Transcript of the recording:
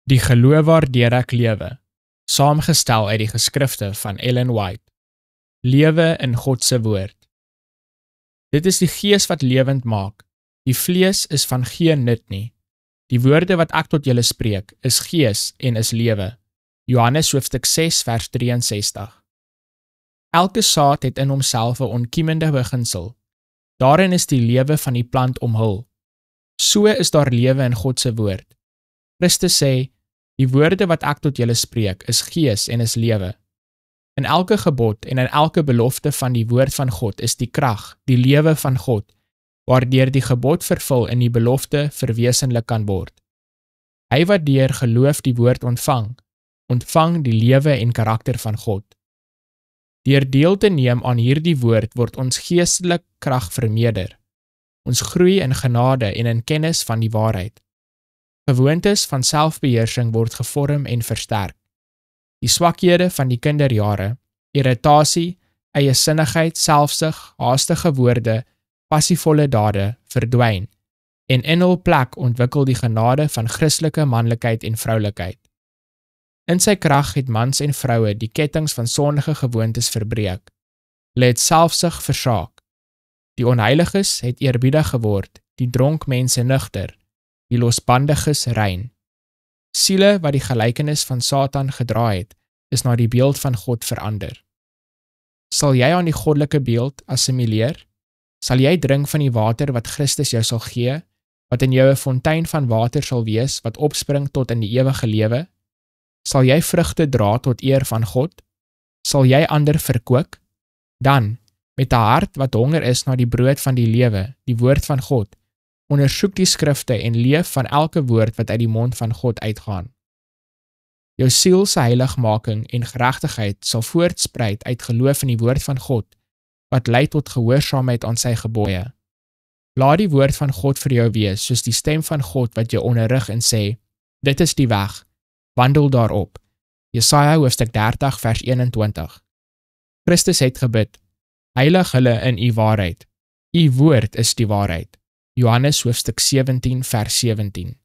Die geloof waardeur ek lewe, saamgestel uit die geskrifte van Ellen White. Lewe in God se woord. Dit is die gees wat lewend maak. Die vlees is van geen nut nie. Die woorde wat ek tot julle spreek, is gees en is lewe. Johannes hoofstuk 6 vers 63. Elke saad het in homself 'n onkiemende beginsel. Daarin is die lewe van die plant omhul. So is daar lewe in God se woord. Christus sê, die woorde wat ek tot julle spreek, is gees en is lewe. In elke gebod en in elke belofte van die woord van God is die krag, die lewe van God, waardeur die gebod vervul in die belofte verwesenlik kan word. Hy wat deur geloof die woord ontvang die lewe en karakter van God. Deur deel te neem aan hierdie woord word ons geestelik krag vermeerder. Ons groei in genade en in kennis van die waarheid. Gewoontes van selfbeheersing word gevorm en versterk. Die swakhede van die kinderjare, irritasie, eiesinnigheid, selfsug, haastige woorde, passievolle dade verdwyn en in hul plek ontwikkel die genade van Christelike manlikheid en vroulikheid. In sy krag het mans en vroue die kettinge van sondige gewoontes verbreek. Hulle het selfsug versaak. Die onheiliges het eerbiedig geword, die dronk mense nugter, die losbandiges rein. Siele wat die gelykenis van Satan gedra het, is na die beeld van God verander. Sal jy aan die goddelike beeld assimileer? Sal jy drink van die water wat Christus jou sal gee, wat in jou 'n fontein van water sal wees, wat opspring tot in die ewige lewe? Sal jy vrugte dra tot eer van God? Sal jy ander verkoop? Dan, met 'n hart wat honger is na die brood van die lewe, die woord van God, ondersoek die skrifte en leef van elke woord wat uit die mond van God uitgaan. Jou siel se heiligmaking en geregtigheid sal voortspruit uit geloof in die woord van God, wat lei tot gehoorsaamheid aan sy gebooie. Laat die woord van God vir jou wees, soos die stem van God wat jou onderrig en sê, dit is die weg, wandel daarop. Jesaja hoofstuk 30 vers 21. Christus het gebid, heilig hulle in u waarheid. U woord is die waarheid. Johannes hoofstuk 17 vers 17.